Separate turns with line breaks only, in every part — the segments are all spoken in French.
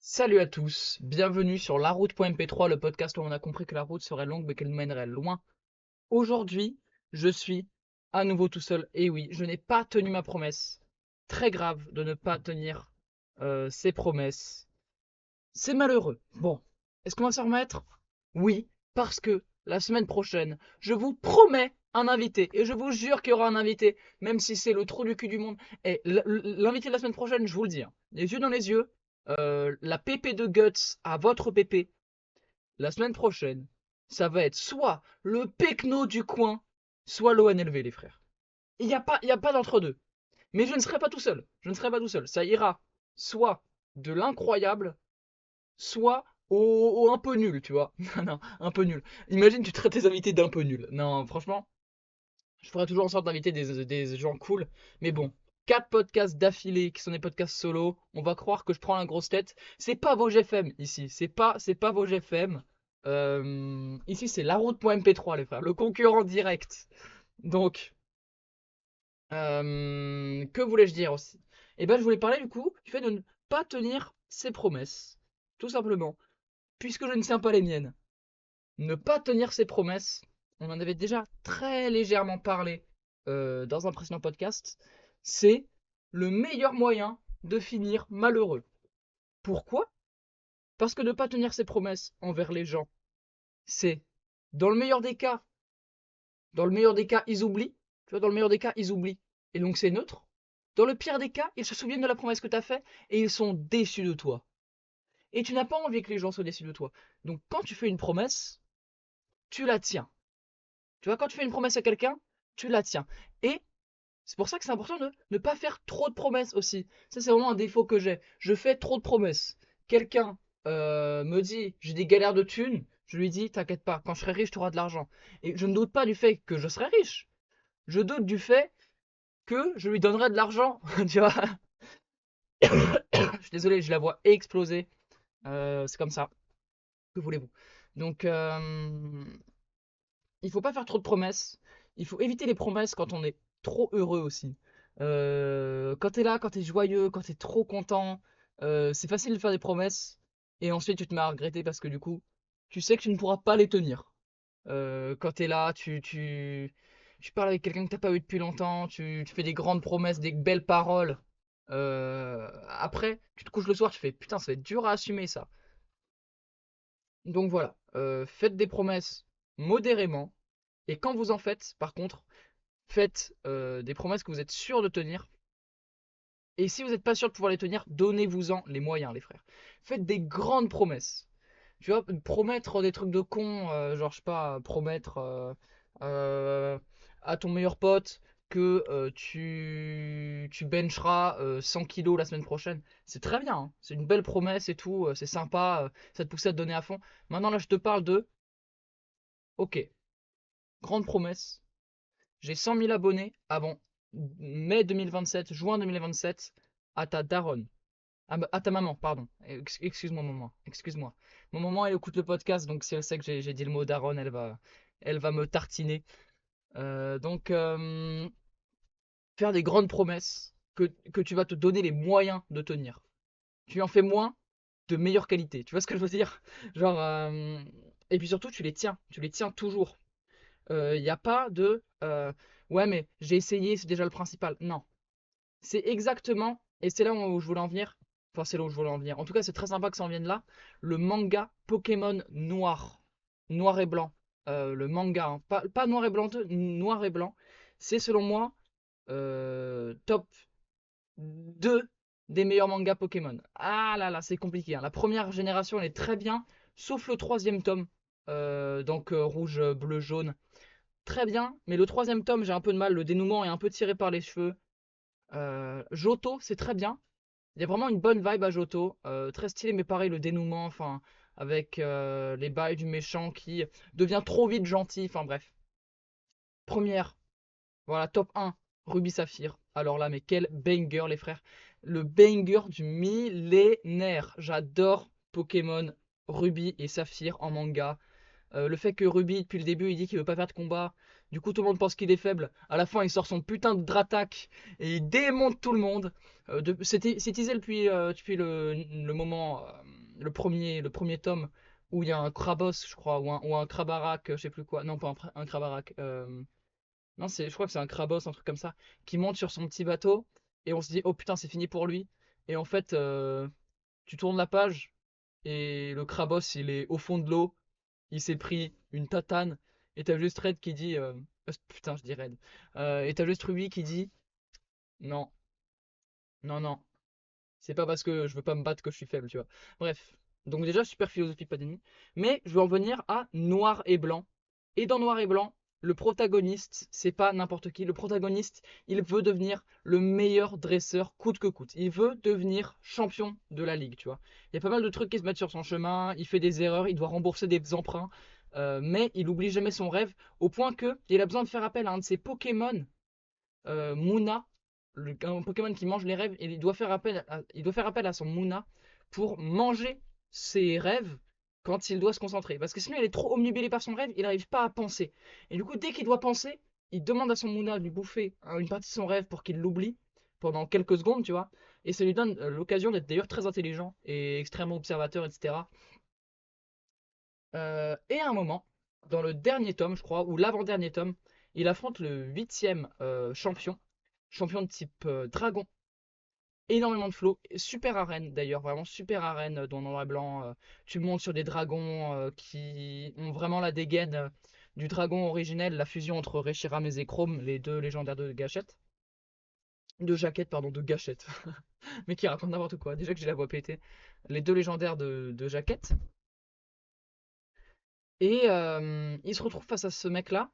Salut à tous, bienvenue sur La Route.mp3, le podcast où on a compris que la route serait longue mais qu'elle mènerait loin. Aujourd'hui, je suis à nouveau tout seul. Et oui, je n'ai pas tenu ma promesse. Très grave de ne pas tenir ses promesses. C'est malheureux. Bon, est-ce qu'on va s'en remettre? Oui, parce que la semaine prochaine, je vous promets un invité. Et je vous jure qu'il y aura un invité, même si c'est le trou du cul du monde. Et l'invité de la semaine prochaine, je vous le dis, hein, les yeux dans les yeux, la pépé de Guts à votre pépé, la semaine prochaine, ça va être soit le pecno du coin, soit l'ONLV, les frères. Il y a pas d'entre-deux. Mais je ne serai pas tout seul. Je ne serai pas tout seul. Ça ira soit de l'incroyable, soit au un peu nul, tu vois. Non, non, un peu nul. Imagine, tu traites tes invités d'un peu nul. Non, franchement, je ferai toujours en sorte d'inviter des gens cool. Mais bon, 4 podcasts d'affilée qui sont des podcasts solo, on va croire que je prends la grosse tête. C'est pas vos GFM ici. C'est pas vos GFM. Ici, c'est laroute.mp3, les frères. Le concurrent direct. Donc, que voulais-je dire aussi? Eh ben, je voulais parler du coup du fait de ne pas tenir ses promesses. Tout simplement. Puisque je ne tiens pas les miennes. Ne pas tenir ses promesses, on en avait déjà très légèrement parlé dans un précédent podcast, c'est le meilleur moyen de finir malheureux. Pourquoi? Parce que ne pas tenir ses promesses envers les gens, c'est dans le meilleur des cas, ils oublient. Tu vois, dans le meilleur des cas, ils oublient. Et donc c'est neutre. Dans le pire des cas, ils se souviennent de la promesse que tu as faite et ils sont déçus de toi. Et tu n'as pas envie que les gens soient déçus de toi. Donc quand tu fais une promesse, tu la tiens. Tu vois, quand tu fais une promesse à quelqu'un, tu la tiens. Et c'est pour ça que c'est important de ne pas faire trop de promesses aussi. Ça, c'est vraiment un défaut que j'ai. Je fais trop de promesses. Quelqu'un me dit, j'ai des galères de thunes. Je lui dis, t'inquiète pas, quand je serai riche, tu auras de l'argent. Et je ne doute pas du fait que je serai riche. Je doute du fait que je lui donnerai de l'argent. Tu vois. Je suis désolé, j'ai la voix explosée. C'est comme ça. Que voulez-vous? Donc, il faut pas faire trop de promesses. Il faut éviter les promesses quand on est trop heureux aussi. Quand t'es là, quand t'es joyeux, quand t'es trop content, c'est facile de faire des promesses et ensuite tu te mets à regretter parce que du coup, tu sais que tu ne pourras pas les tenir. Quand t'es là, tu parles avec quelqu'un que t'as pas vu depuis longtemps, tu fais des grandes promesses, des belles paroles. Après, tu te couches le soir, tu fais putain, ça va être dur à assumer ça. Donc voilà, faites des promesses modérément. Et quand vous en faites, par contre, faites des promesses que vous êtes sûr de tenir. Et si vous n'êtes pas sûr de pouvoir les tenir, donnez-vous-en les moyens, les frères. Faites des grandes promesses. Tu vois, promettre des trucs de con, genre, je sais pas, promettre euh, à ton meilleur pote que tu bencheras 100 kilos la semaine prochaine. C'est très bien, hein. C'est une belle promesse et tout, c'est sympa, ça te pousse à te donner à fond. Maintenant, là, je te parle de, ok, grande promesse, j'ai 100 000 abonnés avant mai 2027, juin 2027, à ta daronne. À ta maman, pardon. Excuse-moi, maman. Excuse-moi. Mon maman, elle écoute le podcast, donc si elle sait que j'ai dit le mot daronne, elle va me tartiner. Donc, faire des grandes promesses que tu vas te donner les moyens de tenir. Tu en fais moins, de meilleure qualité. Tu vois ce que je veux dire? Genre, et puis surtout, tu les tiens. Tu les tiens toujours. Il n'y a pas de ouais, mais j'ai essayé, c'est déjà le principal. Non. C'est exactement, et c'est là où je voulais en venir. Enfin, c'est là où je voulais en venir. En tout cas, c'est très sympa que ça en vienne là. Le manga Pokémon noir. Noir et blanc. Le manga, hein. Pas noir et blanc 2, noir et blanc. C'est selon moi top 2 des meilleurs mangas Pokémon. Ah là là, c'est compliqué, hein. La première génération, elle est très bien, sauf le troisième tome. Donc rouge, bleu, jaune. Très bien, mais le troisième tome, j'ai un peu de mal. Le dénouement est un peu tiré par les cheveux. Johto, c'est très bien. Il y a vraiment une bonne vibe à Johto. Très stylé, mais pareil, le dénouement, enfin, avec les bails du méchant qui devient trop vite gentil. Enfin, bref. Première, voilà, top 1, Ruby Saphir. Alors là, mais quel banger, les frères. Le banger du millénaire. J'adore Pokémon Ruby et Saphir en manga. Le fait que Ruby, depuis le début, il dit qu'il veut pas faire de combat. Du coup, tout le monde pense qu'il est faible. À la fin, il sort son putain de Dratak et il démonte tout le monde. C'est teasé depuis le moment. le premier tome où il y a un Krabos, je crois, ou un Krabarak, je sais plus quoi. Non, pas un Krabarak. Non, je crois que c'est un Krabos, un truc comme ça, qui monte sur son petit bateau et on se dit, oh putain, c'est fini pour lui. Et en fait, tu tournes la page et le Krabos, il est au fond de l'eau, il s'est pris une tatane et t'as juste Red qui dit, putain, je dis Red. Et t'as juste Ruby qui dit, non, non, non, c'est pas parce que je veux pas me battre que je suis faible, tu vois. Bref, donc déjà, super philosophie Panini. Mais je veux en venir à Noir et Blanc. Et dans Noir et Blanc, le protagoniste, c'est pas n'importe qui. Le protagoniste, il veut devenir le meilleur dresseur coûte que coûte. Il veut devenir champion de la ligue, tu vois. Il y a pas mal de trucs qui se mettent sur son chemin. Il fait des erreurs, il doit rembourser des emprunts. Mais il oublie jamais son rêve, au point que il a besoin de faire appel à un de ses Pokémon, Muna, un Pokémon qui mange les rêves, et il doit faire appel à son Muna pour manger ses rêves quand il doit se concentrer. Parce que sinon, il est trop omnibulé par son rêve, il n'arrive pas à penser. Et du coup, dès qu'il doit penser, il demande à son Muna de lui bouffer une partie de son rêve pour qu'il l'oublie pendant quelques secondes, tu vois. Et ça lui donne l'occasion d'être d'ailleurs très intelligent et extrêmement observateur, etc. Et à un moment, dans le dernier tome, je crois, ou l'avant-dernier tome, il affronte le huitième champion de type dragon. Énormément de flow, super arène d'ailleurs, vraiment super arène dans Noir et Blanc. Tu montes sur des dragons qui ont vraiment la dégaine du dragon originel, la fusion entre Reshiram et Zekrom, les deux légendaires de Gâchette. De Jaquette, pardon, de Gâchette. Mais qui raconte n'importe quoi, déjà que j'ai la voix pétée. Les deux légendaires de Jaquette. Et il se retrouve face à ce mec-là,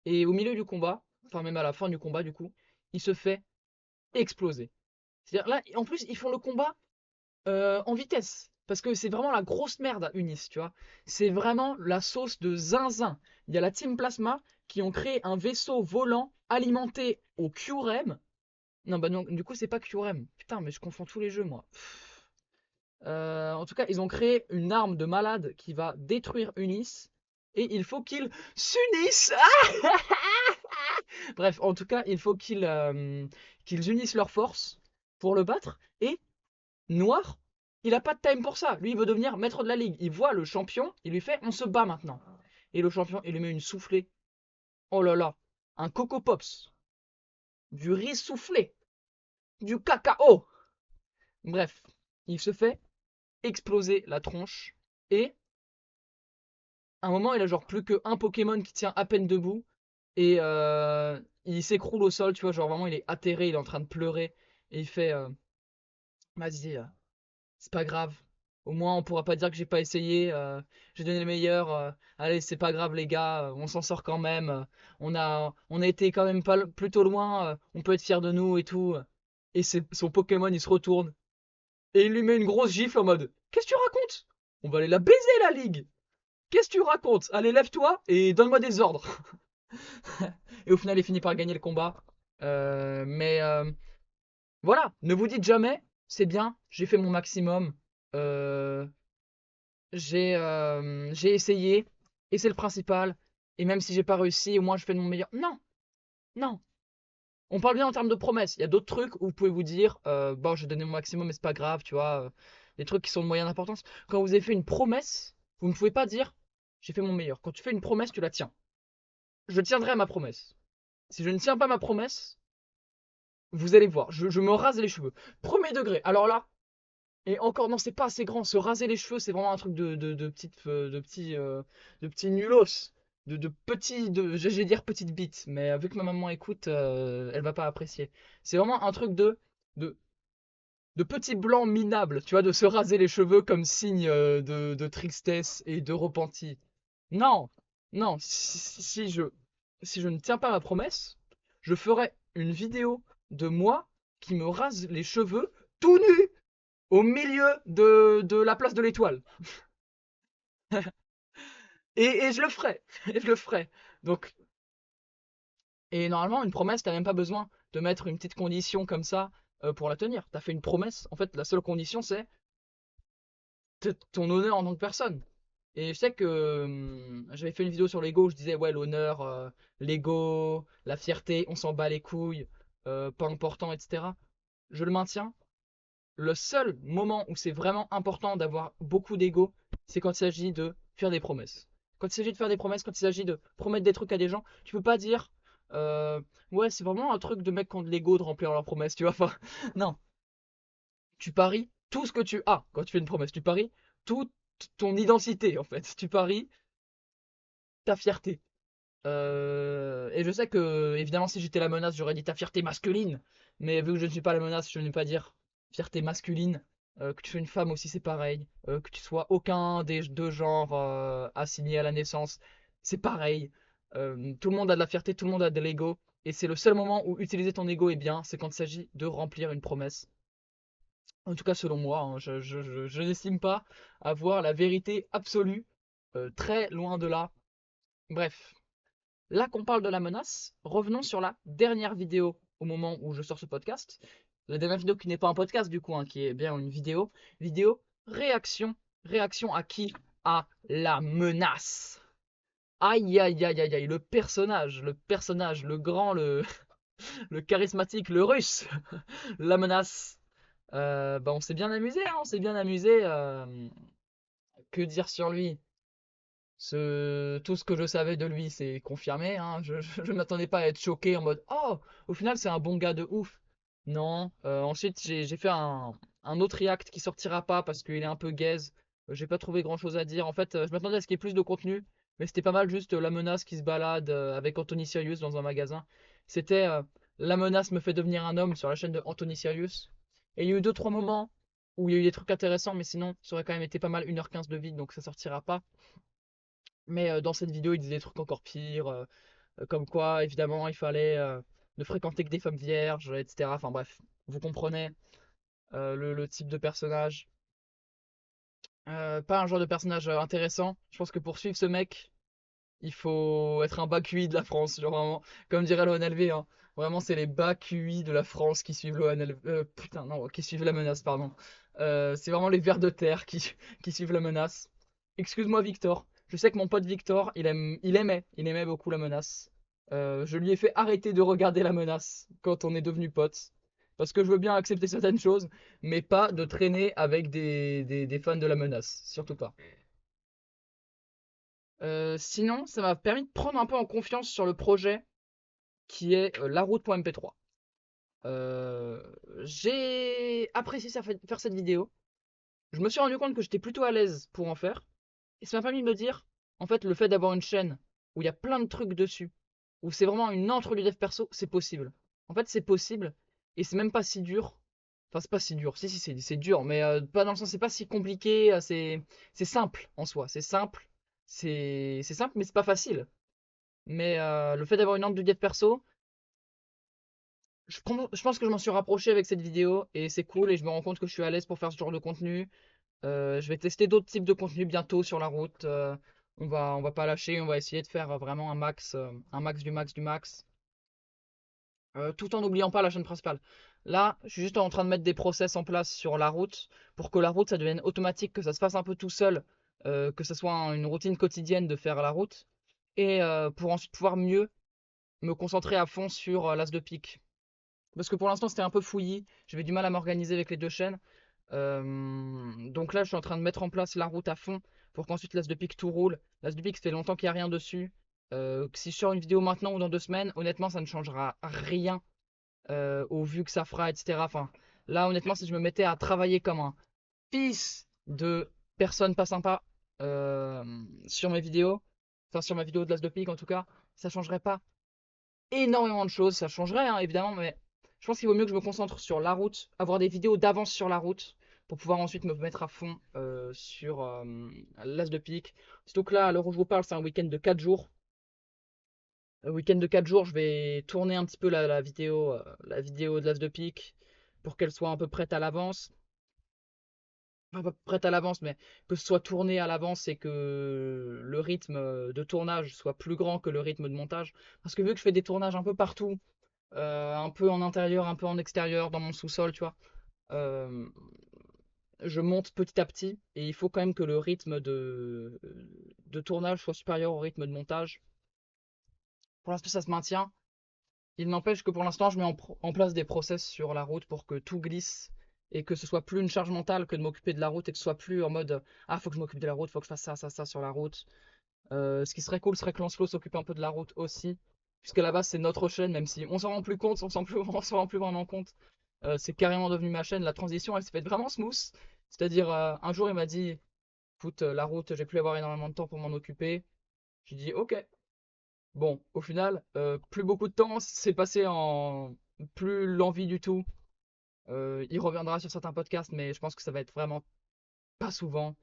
et au milieu du combat, enfin même à la fin du combat du coup, il se fait exploser. C'est-à-dire là, en plus, ils font le combat en vitesse. Parce que c'est vraiment la grosse merde à Unis, tu vois. C'est vraiment la sauce de zinzin. Il y a la Team Plasma qui ont créé un vaisseau volant alimenté au QREM. Non, bah non, du coup, c'est pas QREM. Putain, mais je confonds tous les jeux, moi. En tout cas, ils ont créé une arme de malade qui va détruire Unis. Et il faut qu'ils s'unissent. Bref, en tout cas, il faut qu'ils unissent leurs forces pour le battre. Et Noir, il a pas de time pour ça. Lui, il veut devenir maître de la ligue. Il voit le champion, il lui fait on se bat maintenant. Et le champion, il lui met une soufflée. Oh là là, un Coco Pops, du riz soufflé, du cacao. Bref, il se fait exploser la tronche. Et à un moment, il a genre plus qu'un Pokémon qui tient à peine debout. Et il s'écroule au sol, tu vois, genre vraiment il est atterré, il est en train de pleurer. Et il fait vas-y, c'est pas grave. Au moins, on pourra pas dire que j'ai pas essayé. J'ai donné le meilleur. Allez, c'est pas grave, les gars. On s'en sort quand même. On a été quand même pas plutôt loin. On peut être fier de nous et tout. Et son Pokémon, il se retourne. Et il lui met une grosse gifle en mode qu'est-ce que tu racontes? On va aller la baiser, la ligue. Qu'est-ce que tu racontes? Allez, lève-toi et donne-moi des ordres. Et au final, il finit par gagner le combat. Mais voilà, ne vous dites jamais, c'est bien, j'ai fait mon maximum. Euh, j'ai essayé et c'est le principal. Et même si j'ai pas réussi, au moins je fais de mon meilleur. Non, non. On parle bien en termes de promesses. Il y a d'autres trucs où vous pouvez vous dire, bon, j'ai donné mon maximum, mais c'est pas grave, tu vois. Des trucs qui sont de moyenne importance. Quand vous avez fait une promesse, vous ne pouvez pas dire, j'ai fait mon meilleur. Quand tu fais une promesse, tu la tiens. Je tiendrai à ma promesse. Si je ne tiens pas ma promesse, vous allez voir, je me rase les cheveux. Premier degré. Alors là, et encore, non, c'est pas assez grand. Se raser les cheveux, c'est vraiment un truc de petits nulos. De petits, j'allais dire petite bite, mais vu que ma maman écoute, elle va pas apprécier. C'est vraiment un truc de, de petit blanc minable, tu vois, de se raser les cheveux comme signe de tristesse et de repenti. Non, non, si je ne tiens pas ma promesse, je ferai une vidéo de moi qui me rase les cheveux tout nu au milieu de la place de l'Étoile. Et je le ferai. Et je le ferai. Donc, et normalement, une promesse, t'as même pas besoin de mettre une petite condition comme ça pour la tenir. T'as fait une promesse. En fait, la seule condition, c'est ton honneur en tant que personne. Et je sais que j'avais fait une vidéo sur l'ego où je disais, ouais, l'honneur, l'ego, la fierté, on s'en bat les couilles, pas important, etc. Je le maintiens. Le seul moment où c'est vraiment important d'avoir beaucoup d'ego, c'est quand il s'agit de faire des promesses. Quand il s'agit de faire des promesses, quand il s'agit de promettre des trucs à des gens, tu peux pas dire euh, ouais, c'est vraiment un truc de mec qui ont de l'ego de remplir leurs promesses, tu vois. Enfin, non, tu paries tout ce que tu as quand tu fais une promesse. Tu paries toute ton identité, en fait. Tu paries ta fierté. Et je sais que, évidemment, si j'étais la menace, j'aurais dit ta fierté masculine. Mais vu que je ne suis pas la menace, je ne vais pas dire fierté masculine. Que tu sois une femme aussi, c'est pareil. Que tu sois aucun des deux genres assignés à la naissance, c'est pareil. Tout le monde a de la fierté, tout le monde a de l'ego. Et c'est le seul moment où utiliser ton ego est bien, c'est quand il s'agit de remplir une promesse. En tout cas, selon moi, hein, je n'estime pas avoir la vérité absolue. Très loin de là. Bref. Là qu'on parle de la menace, revenons sur la dernière vidéo au moment où je sors ce podcast. La dernière vidéo qui n'est pas un podcast du coup, hein, qui est bien une vidéo. Vidéo réaction. Réaction à qui? À la menace. Aïe aïe aïe aïe aïe, le personnage, le grand, le charismatique, le russe, la menace. Bah on s'est bien amusé, hein, on s'est bien amusé. Que dire sur lui? Tout ce que je savais de lui, c'est confirmé, hein. Je ne m'attendais pas à être choqué en mode oh, au final, c'est un bon gars de ouf. Non. Ensuite, j'ai fait un autre react qui sortira pas parce qu'il est un peu gaze. J'ai pas trouvé grand chose à dire. En fait, je m'attendais à ce qu'il y ait plus de contenu, mais c'était pas mal juste la menace qui se balade avec Anthony Sirius dans un magasin. C'était la menace me fait devenir un homme sur la chaîne de Anthony Sirius. Et il y a eu deux trois moments où il y a eu des trucs intéressants, mais sinon, ça aurait quand même été pas mal 1h15 de vide, donc ça sortira pas. Mais dans cette vidéo, il disait des trucs encore pires, comme quoi, évidemment, il fallait ne fréquenter que des femmes vierges, etc. Enfin bref, vous comprenez le type de personnage. Pas un genre de personnage intéressant. Je pense que pour suivre ce mec, il faut être un bas QI de la France. Genre vraiment, comme dirait l'ONLV, hein. Vraiment, c'est les bas QI de la France qui suivent l'ONLV. Putain, non, qui suivent la menace, pardon. C'est vraiment les vers de terre qui suivent la menace. Excuse-moi, Victor. Je sais que mon pote Victor, il aimait beaucoup la menace. Je lui ai fait arrêter de regarder la menace quand on est devenu potes. Parce que je veux bien accepter certaines choses, mais pas de traîner avec des fans de la menace. Surtout pas. Sinon, ça m'a permis de prendre un peu en confiance sur le projet qui est laroute.mp3. Euh, j'ai apprécié faire cette vidéo. Je me suis rendu compte que j'étais plutôt à l'aise pour en faire. Et ça m'a permis de me dire, en fait, le fait d'avoir une chaîne où il y a plein de trucs dessus, où c'est vraiment une entre du dev perso, c'est possible. En fait, c'est possible. Et c'est même pas si dur. Enfin, c'est pas si dur. Si, si, c'est dur. Mais pas dans le sens, c'est pas si compliqué. C'est simple en soi. C'est simple. C'est simple, mais c'est pas facile. Mais le fait d'avoir une lampe de dev perso, je pense que je m'en suis rapproché avec cette vidéo et c'est cool et je me rends compte que je suis à l'aise pour faire ce genre de contenu. Je vais tester d'autres types de contenus bientôt sur la route. On va pas lâcher, on va essayer de faire vraiment un max du max du max, tout en n'oubliant pas la chaîne principale. Là, je suis juste en train de mettre des process en place sur la route pour que la route ça devienne automatique, que ça se fasse un peu tout seul, que ça soit une routine quotidienne de faire la route et pour ensuite pouvoir mieux me concentrer à fond sur l'as de pique. Parce que pour l'instant c'était un peu fouillis, j'avais du mal à m'organiser avec les deux chaînes. Donc là je suis en train de mettre en place la route à fond pour qu'ensuite l'as de pique tout roule. L'as de pique ça fait longtemps qu'il n'y a rien dessus. Si je sors une vidéo maintenant ou dans 2 semaines, honnêtement ça ne changera rien au vu que ça fera, etc. Enfin, là honnêtement si je me mettais à travailler comme un fils de personne pas sympa euh, sur mes vidéos, enfin sur ma vidéo de l'as de pique en tout cas, ça changerait pas énormément de choses. Ça changerait, hein, évidemment, mais je pense qu'il vaut mieux que je me concentre sur la route, avoir des vidéos d'avance sur la route, pour pouvoir ensuite me mettre à fond sur l'As de pique. Surtout que là, à l'heure où je vous parle, c'est un week-end de 4 jours. Un week-end de 4 jours, je vais tourner un petit peu la vidéo de l'As de pique pour qu'elle soit un peu prête à l'avance. Enfin, pas prête à l'avance, mais que ce soit tourné à l'avance et que le rythme de tournage soit plus grand que le rythme de montage. Parce que vu que je fais des tournages un peu partout, un peu en intérieur, un peu en extérieur, dans mon sous-sol, tu vois. Euh, je monte petit à petit et il faut quand même que le rythme de tournage soit supérieur au rythme de montage. Pour l'instant, ça se maintient. Il n'empêche que pour l'instant, je mets en place des process sur la route pour que tout glisse et que ce soit plus une charge mentale que de m'occuper de la route et que ce soit plus en mode ah, faut que je m'occupe de la route, faut que je fasse ça, ça, ça sur la route. Ce qui serait cool serait que Lancelot s'occupe un peu de la route aussi, puisque là-bas c'est notre chaîne, même si on s'en rend plus compte, on s'en rend plus vraiment compte. C'est carrément devenu ma chaîne. La transition, elle s'est faite vraiment smooth. C'est-à-dire, un jour, il m'a dit, écoute, la route, j'ai pu avoir énormément de temps pour m'en occuper. J'ai dit, ok. Bon, au final, plus beaucoup de temps, c'est passé en plus l'envie du tout. Il reviendra sur certains podcasts, mais je pense que ça va être vraiment pas souvent.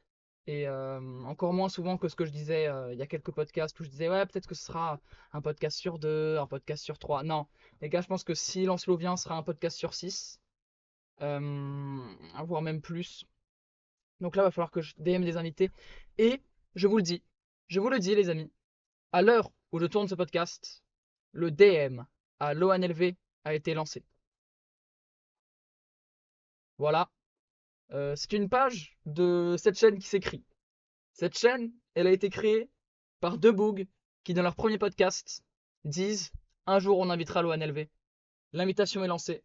Et encore moins souvent que ce que je disais il y a quelques podcasts où je disais ouais peut-être que ce sera un podcast sur deux, un podcast sur trois. Non, les gars, je pense que si Lancelot vient, ce sera un podcast sur six, voire même plus. Donc là, il va falloir que je DM des invités. Et je vous le dis, je vous le dis les amis, à l'heure où je tourne ce podcast, le DM à l'ONLV a été lancé. Voilà. C'est une page de cette chaîne qui s'écrit. Cette chaîne, elle a été créée par deux bougs qui, dans leur premier podcast, disent un jour on invitera l'ONLV. L'invitation est lancée.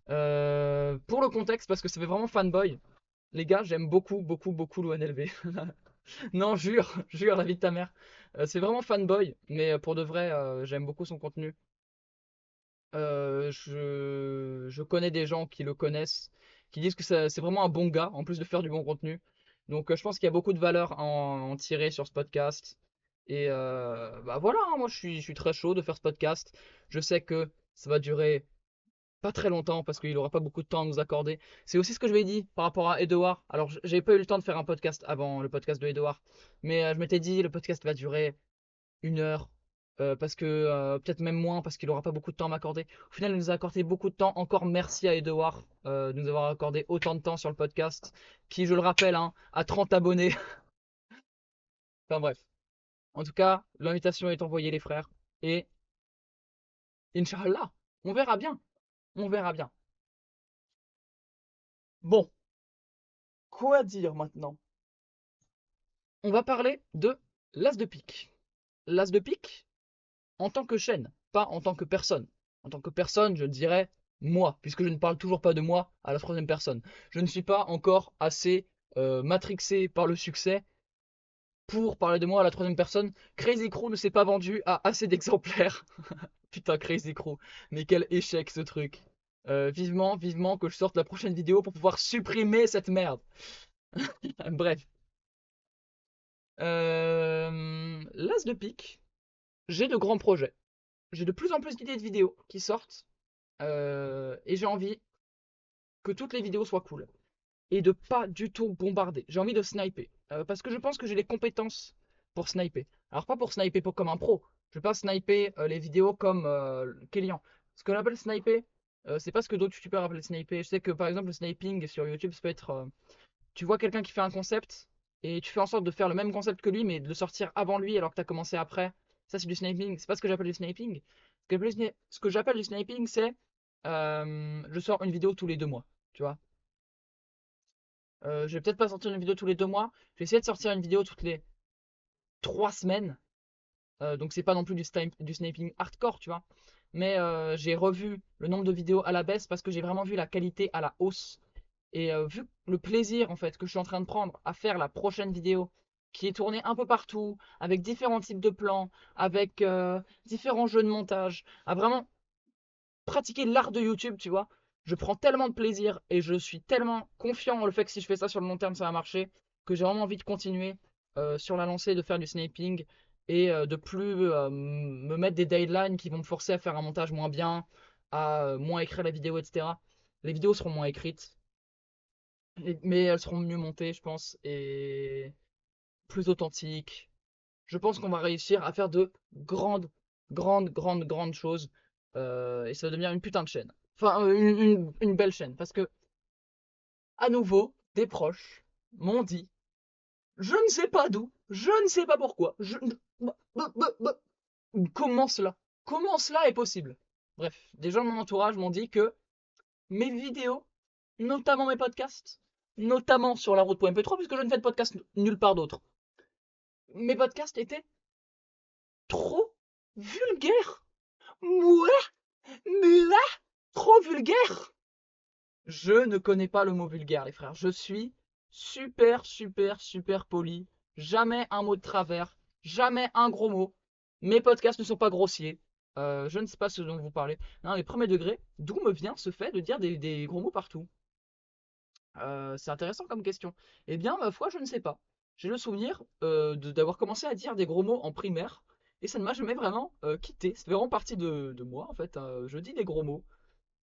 Pour le contexte, parce que ça fait vraiment fanboy, les gars, j'aime beaucoup, beaucoup, beaucoup l'ONLV. Non, jure, jure, la vie de ta mère. C'est vraiment fanboy, mais pour de vrai, j'aime beaucoup son contenu. Je connais des gens qui le connaissent, qui disent que c'est vraiment un bon gars, en plus de faire du bon contenu. Donc je pense qu'il y a beaucoup de valeur à en tirer sur ce podcast. Et bah voilà, hein, moi je suis très chaud de faire ce podcast. Je sais que ça va durer pas très longtemps parce qu'il aura pas beaucoup de temps à nous accorder. C'est aussi ce que je lui ai dit par rapport à Edouard. Alors j'avais pas eu le temps de faire un podcast avant le podcast de Edouard, mais je m'étais dit le podcast va durer 1 heure, parce que peut-être même moins, parce qu'il aura pas beaucoup de temps à m'accorder. Au final, il nous a accordé beaucoup de temps. Encore merci à Edouard de nous avoir accordé autant de temps sur le podcast, qui, je le rappelle, hein, a 30 abonnés. Enfin bref. En tout cas, l'invitation est envoyée, les frères. Et Inch'Allah, on verra bien. On verra bien. Bon, quoi dire maintenant? On va parler de l'As de pique. L'As de pique, en tant que chaîne, pas en tant que personne. En tant que personne, je dirais moi, puisque je ne parle toujours pas de moi à la troisième personne. Je ne suis pas encore assez matrixé par le succès pour parler de moi à la troisième personne. Crazy Crew ne s'est pas vendu à assez d'exemplaires. Putain, Crazy Crew, mais quel échec ce truc. Vivement, vivement que je sorte la prochaine vidéo pour pouvoir supprimer cette merde. Bref. L'As de pique, j'ai de grands projets. J'ai de plus en plus d'idées de vidéos qui sortent. Et j'ai envie que toutes les vidéos soient cool. Et de pas du tout bombarder. J'ai envie de sniper. Parce que je pense que j'ai les compétences pour sniper. Alors pas pour sniper comme un pro. Je vais pas sniper les vidéos comme Kélian. Ce que j'appelle sniper, c'est pas ce que d'autres youtubeurs appellent sniper. Je sais que par exemple le sniping sur YouTube, ça peut être... tu vois quelqu'un qui fait un concept, et tu fais en sorte de faire le même concept que lui, mais de le sortir avant lui alors que tu as commencé après. Ça, c'est du sniping. C'est pas ce que j'appelle du sniping. Ce que j'appelle du sniping, c'est je sors une vidéo tous les 2 mois. Tu vois. Je vais peut-être pas sortir une vidéo tous les 2 mois. Je vais essayer de sortir une vidéo toutes les 3 semaines. Donc c'est pas non plus du sniping hardcore, tu vois. Mais j'ai revu le nombre de vidéos à la baisse parce que j'ai vraiment vu la qualité à la hausse. Et vu le plaisir en fait que je suis en train de prendre à faire la prochaine vidéo, qui est tournée un peu partout, avec différents types de plans, avec différents jeux de montage, à vraiment pratiquer l'art de YouTube, tu vois. Je prends tellement de plaisir et je suis tellement confiant en le fait que si je fais ça sur le long terme, ça va marcher, que j'ai vraiment envie de continuer sur la lancée, de faire du sniping et de plus me mettre des deadlines qui vont me forcer à faire un montage moins bien, à moins écrire la vidéo, etc. Les vidéos seront moins écrites, mais elles seront mieux montées, je pense, et plus authentiques. Je pense qu'on va réussir à faire de grandes, grandes, grandes, grandes choses. Et ça va devenir une putain de chaîne. Enfin, une belle chaîne. Parce que, à nouveau, des proches m'ont dit, je ne sais pas d'où, je ne sais pas pourquoi, comment cela? Comment cela est possible? Bref, des gens de mon entourage m'ont dit que mes vidéos, notamment mes podcasts, notamment sur la route.mp3, puisque je ne fais de podcast nulle part d'autre, mes podcasts étaient trop vulgaires. Mouah, mouah, trop vulgaires. Je ne connais pas le mot vulgaire, les frères. Je suis super, super, super poli. Jamais un mot de travers. Jamais un gros mot. Mes podcasts ne sont pas grossiers. Je ne sais pas ce dont vous parlez. Non, les premiers degrés, d'où me vient ce fait de dire des gros mots partout? C'est intéressant comme question. Eh bien, ma foi, je ne sais pas. J'ai le souvenir d'avoir commencé à dire des gros mots en primaire et ça ne m'a jamais vraiment quitté. C'est vraiment partie de moi en fait. Je dis des gros mots.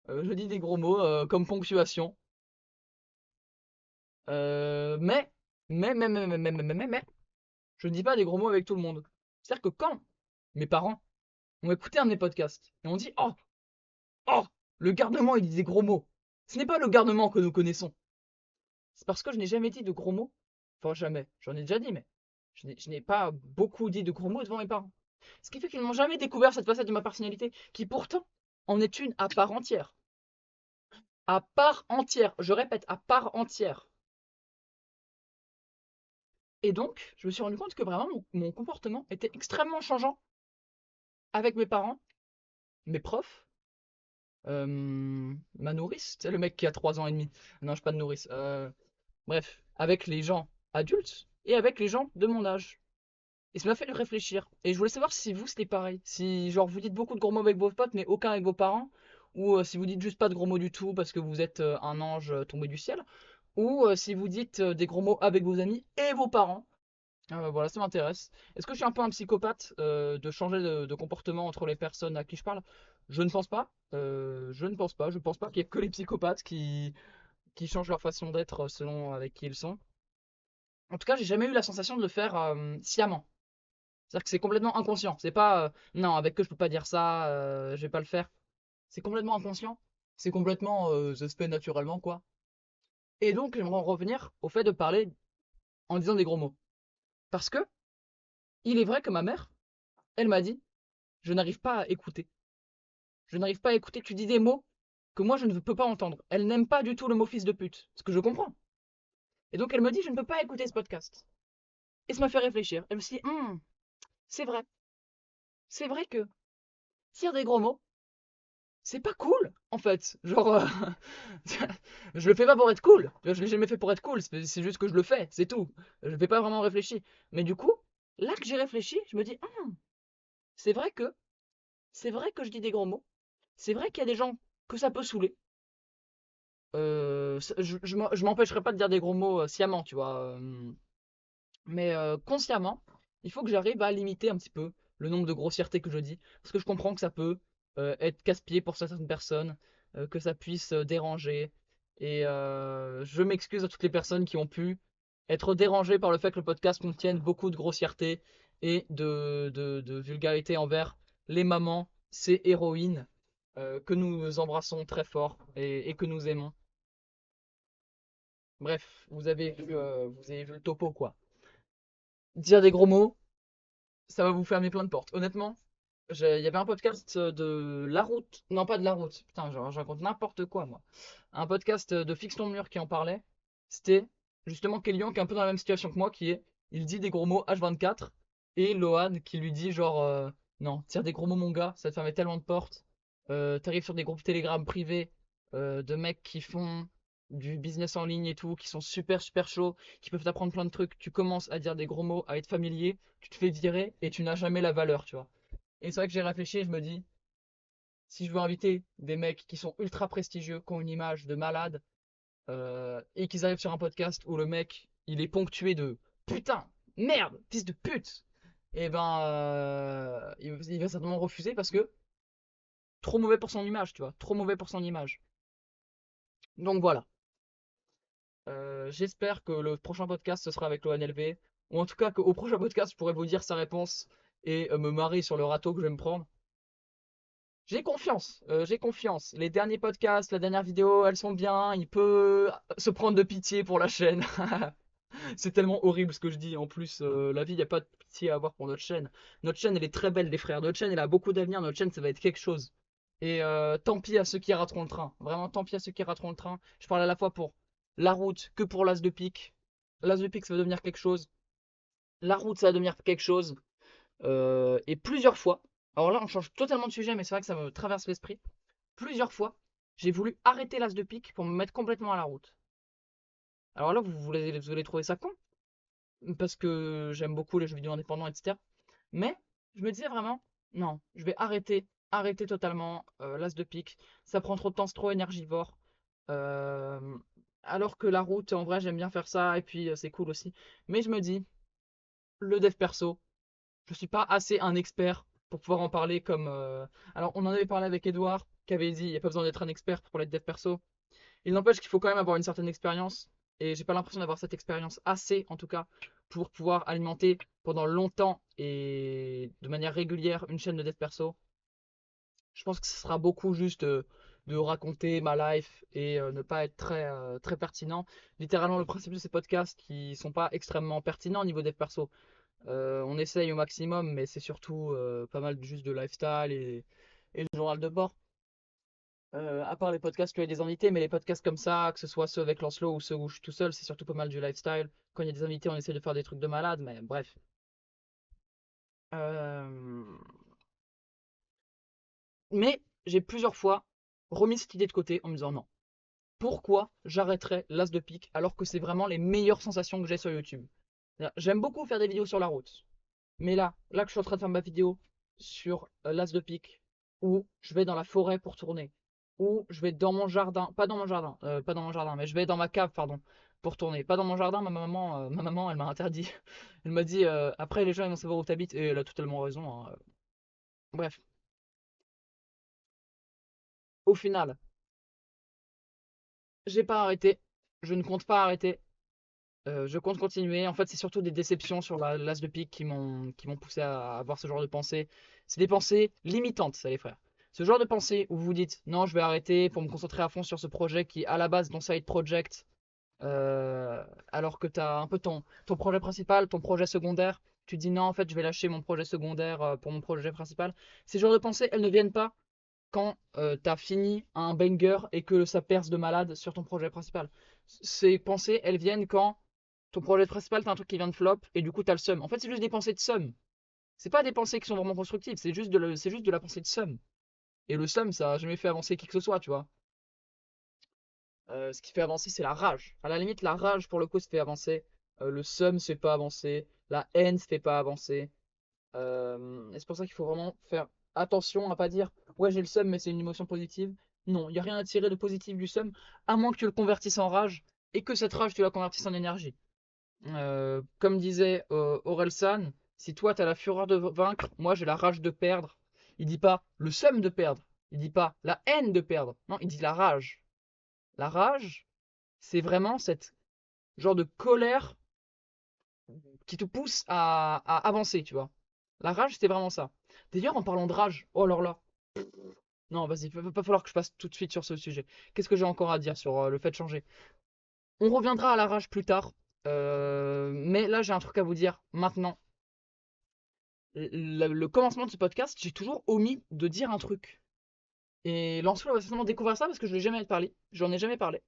Je dis des gros mots comme ponctuation. Mais, mais, je ne dis pas des gros mots avec tout le monde. C'est-à-dire que quand mes parents ont écouté un de mes podcasts et ont dit oh, oh, le garnement il dit des gros mots. Ce n'est pas le garnement que nous connaissons. C'est parce que je n'ai jamais dit de gros mots. Enfin, jamais. J'en ai déjà dit, mais je n'ai pas beaucoup dit de gros mots devant mes parents. Ce qui fait qu'ils n'ont jamais découvert cette facette de ma personnalité, qui pourtant en est une à part entière. À part entière. Je répète, à part entière. Et donc, je me suis rendu compte que vraiment mon comportement était extrêmement changeant avec mes parents, mes profs, ma nourrice, tu sais, le mec qui a 3 ans et demi. Non, je suis pas de nourrice. Bref, avec les gens adultes et avec les gens de mon âge. Et ça m'a fait réfléchir. Et je voulais savoir si vous c'était pareil. Si genre vous dites beaucoup de gros mots avec vos potes mais aucun avec vos parents. Ou si vous dites juste pas de gros mots du tout parce que vous êtes un ange tombé du ciel. Ou si vous dites des gros mots avec vos amis et vos parents. Voilà, ça m'intéresse. Est-ce que je suis un peu un psychopathe de changer de comportement entre les personnes à qui je parle? Je ne pense pas. Je ne pense pas. Je pense pas qu'il y ait que les psychopathes qui changent leur façon d'être selon avec qui ils sont. En tout cas, j'ai jamais eu la sensation de le faire sciemment. C'est-à-dire que c'est complètement inconscient. C'est pas non, avec eux je peux pas dire ça, je vais pas le faire. C'est complètement inconscient. C'est complètement ça se fait naturellement quoi. Et donc j'aimerais en revenir au fait de parler en disant des gros mots. Parce que il est vrai que ma mère, elle m'a dit, je n'arrive pas à écouter. Je n'arrive pas à écouter, tu dis des mots que moi je ne peux pas entendre. Elle n'aime pas du tout le mot fils de pute, ce que je comprends. Et donc elle me dit, je ne peux pas écouter ce podcast. Et ça m'a fait réfléchir. Elle me dit, c'est vrai. C'est vrai que dire des gros mots, c'est pas cool, en fait. Genre, je le fais pas pour être cool. Je l'ai jamais fait pour être cool. C'est juste que je le fais, c'est tout. Je vais pas vraiment réfléchir. Mais du coup, là que j'ai réfléchi, je me dis, c'est vrai que, c'est vrai que je dis des gros mots. C'est vrai qu'il y a des gens que ça peut saouler. Je m'empêcherai pas de dire des gros mots sciemment, tu vois. Mais consciemment, il faut que j'arrive à limiter un petit peu le nombre de grossièretés que je dis. Parce que je comprends que ça peut être casse-pied pour certaines personnes, que ça puisse déranger. Et je m'excuse à toutes les personnes qui ont pu être dérangées par le fait que le podcast contienne beaucoup de grossièreté et de vulgarité envers les mamans, ces héroïnes que nous embrassons très fort et que nous aimons. Bref, vous avez vu le topo quoi. Dire des gros mots, ça va vous fermer plein de portes. Honnêtement, il y avait un podcast de La Route, non pas de La Route, putain, je raconte n'importe quoi moi. Un podcast de Fixe ton mur qui en parlait. C'était justement Kélian qui est un peu dans la même situation que moi, qui est, il dit des gros mots H24 et Lohan qui lui dit genre, non, tire des gros mots mon gars, ça te fermait tellement de portes. T'arrives sur des groupes Telegram privés de mecs qui font du business en ligne et tout, qui sont super super chauds, qui peuvent t'apprendre plein de trucs. Tu commences à dire des gros mots, à être familier, tu te fais virer et tu n'as jamais la valeur, tu vois. Et c'est vrai que j'ai réfléchi et je me dis, si je veux inviter des mecs qui sont ultra prestigieux, qui ont une image de malade, et qu'ils arrivent sur un podcast où le mec, il est ponctué de putain, merde, fils de pute, et ben, il va certainement refuser parce que trop mauvais pour son image, tu vois, trop mauvais pour son image. Donc voilà. J'espère que le prochain podcast ce sera avec l'ONLV, ou en tout cas qu'au prochain podcast je pourrai vous dire sa réponse et me marrer sur le râteau que je vais me prendre. J'ai confiance, j'ai confiance. Les derniers podcasts, la dernière vidéo, elles sont bien. Il peut se prendre de pitié pour la chaîne. C'est tellement horrible ce que je dis. En plus, la vie, il n'y a pas de pitié à avoir pour notre chaîne. Notre chaîne, elle est très belle, les frères. Notre chaîne, elle a beaucoup d'avenir. Notre chaîne, ça va être quelque chose. Et tant pis à ceux qui rateront le train. Vraiment, tant pis à ceux qui rateront le train. Je parle à la fois pour la route que pour l'as de pique. L'as de pique, ça va devenir quelque chose. La route, ça va devenir quelque chose. Et plusieurs fois, alors là, on change totalement de sujet, mais c'est vrai que ça me traverse l'esprit. Plusieurs fois, j'ai voulu arrêter l'as de pique pour me mettre complètement à la route. Alors là, vous allez trouver ça con, parce que j'aime beaucoup les jeux vidéo indépendants, etc. Mais je me disais vraiment, non, je vais arrêter totalement l'as de pique. Ça prend trop de temps, c'est trop énergivore. Euh, alors que la route, en vrai, j'aime bien faire ça, et puis c'est cool aussi. Mais je me dis, le dev perso, je suis pas assez un expert pour pouvoir en parler comme. Alors, on en avait parlé avec Edouard, qui avait dit, il n'y a pas besoin d'être un expert pour être dev perso. Il n'empêche qu'il faut quand même avoir une certaine expérience. Et j'ai pas l'impression d'avoir cette expérience assez, en tout cas, pour pouvoir alimenter pendant longtemps et de manière régulière une chaîne de dev perso. Je pense que ce sera beaucoup juste de raconter ma life et ne pas être très pertinent. Littéralement, le principe de ces podcasts qui sont pas extrêmement pertinents au niveau dev perso. On essaye au maximum, mais c'est surtout pas mal juste de lifestyle et le journal de bord. À part les podcasts où il y a des invités, mais les podcasts comme ça, que ce soit ceux avec Lancelot ou ceux où je suis tout seul, c'est surtout pas mal du lifestyle. Quand il y a des invités, on essaie de faire des trucs de malade, mais bref. Euh, Mais j'ai plusieurs fois remis cette idée de côté en me disant non. Pourquoi j'arrêterais l'as de pique alors que c'est vraiment les meilleures sensations que j'ai sur YouTube? J'aime beaucoup faire des vidéos sur la route. Mais là que je suis en train de faire ma vidéo sur l'as de pique, où je vais dans la forêt pour tourner, où je vais dans mon jardin, pas dans mon jardin, mais je vais dans ma cave, pardon, pour tourner. Pas dans mon jardin, ma maman, elle m'a interdit. Elle m'a dit, après les gens ils vont savoir où t'habites, et elle a totalement raison, hein. Bref, au final, j'ai pas arrêté, je ne compte pas arrêter, je compte continuer. En fait, c'est surtout des déceptions sur l'as de pique qui m'ont poussé à avoir ce genre de pensée. C'est des pensées limitantes, ça, les frères. Ce genre de pensée où vous vous dites non, je vais arrêter pour me concentrer à fond sur ce projet qui, à la base, ton side project, alors que tu as un peu ton projet principal, ton projet secondaire. Tu te dis non, en fait, je vais lâcher mon projet secondaire pour mon projet principal. Ces genres de pensées, elles ne viennent pas quand tu as fini un banger et que ça perce de malade sur ton projet principal. Ces pensées, elles viennent quand ton projet principal, t'as un truc qui vient de flop et du coup t'as le seum. En fait, c'est juste des pensées de seum. C'est pas des pensées qui sont vraiment constructives, c'est juste de la pensée de seum. Et le seum, ça a jamais fait avancer qui que ce soit, tu vois. Ce qui fait avancer, c'est la rage. À la limite, la rage, pour le coup, se fait avancer. Le seum se fait pas avancer. La haine se fait pas avancer. Et c'est pour ça qu'il faut vraiment faire attention à pas dire ouais, j'ai le seum, mais c'est une émotion positive. Non, il n'y a rien à tirer de positif du seum, à moins que tu le convertisses en rage et que cette rage, tu la convertisses en énergie. Comme disait Orelsan, si toi t'as la fureur de vaincre, moi j'ai la rage de perdre. Il dit pas le seum de perdre, il dit pas la haine de perdre, non, il dit la rage. La rage, c'est vraiment cette genre de colère qui te pousse à avancer, tu vois. La rage, c'était vraiment ça. D'ailleurs, en parlant de rage, oh alors là, non, vas-y, il va pas falloir que je passe tout de suite sur ce sujet. Qu'est-ce que j'ai encore à dire sur le fait de changer? On reviendra à la rage plus tard, mais là j'ai un truc à vous dire maintenant. Le commencement de ce podcast, j'ai toujours omis de dire un truc. Et Lancelot va certainement découvrir ça parce que je l'ai jamais parlé. J'en ai jamais parlé.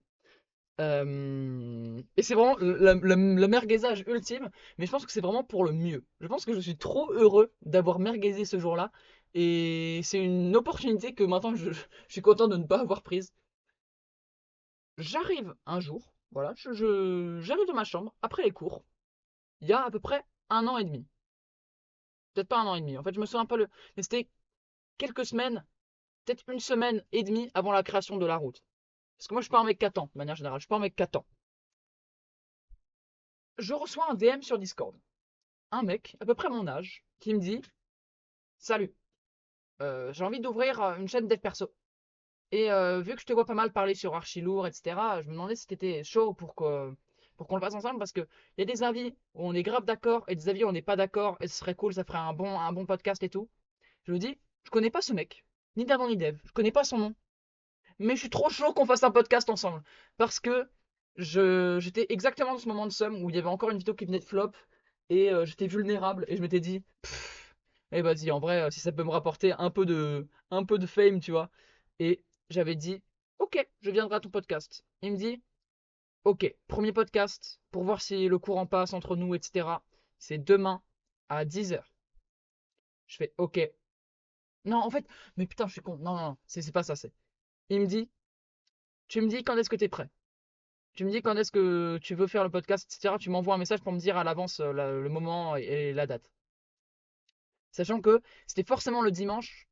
Et c'est vraiment le merguezage ultime. Mais je pense que c'est vraiment pour le mieux. Je pense que je suis trop heureux d'avoir merguezé ce jour-là. Et c'est une opportunité que maintenant je suis content de ne pas avoir prise. J'arrive un jour, voilà, j'arrive dans ma chambre après les cours. Il y a à peu près un an et demi. Peut-être pas un an et demi. En fait, je me souviens pas le. Mais c'était quelques semaines, peut-être une semaine et demie avant la création de la route. Parce que moi, je suis pas un mec qui attend, de manière générale. Je suis pas un mec qui attend. Je reçois un DM sur Discord. Un mec, à peu près mon âge, qui me dit salut, j'ai envie d'ouvrir une chaîne dev perso. Et vu que je te vois pas mal parler sur Archilour, etc., je me demandais si t'étais chaud pour qu'on le fasse ensemble parce que il y a des avis où on est grave d'accord et des avis où on n'est pas d'accord et ce serait cool, ça ferait un bon podcast et tout. Je lui dis, je connais pas ce mec, ni d'avant ni dev, je connais pas son nom, mais je suis trop chaud qu'on fasse un podcast ensemble. Parce que j'étais exactement dans ce moment de somme où il y avait encore une vidéo qui venait de flop et j'étais vulnérable et je m'étais dit, eh vas-y, en vrai, si ça peut me rapporter un peu de fame, tu vois. Et j'avais dit, ok, je viendrai à ton podcast. Il me dit, ok, premier podcast pour voir si le courant passe entre nous, etc. C'est demain à 10h. Je fais, ok. Non, en fait, mais putain, je suis con. Non, non, non, c'est pas ça, c'est. Il me dit, Tu me dis quand est-ce que tu es prêt. Tu me dis quand est-ce que tu veux faire le podcast, etc. Tu m'envoies un message pour me dire à l'avance le moment et la date. Sachant que c'était forcément le dimanche,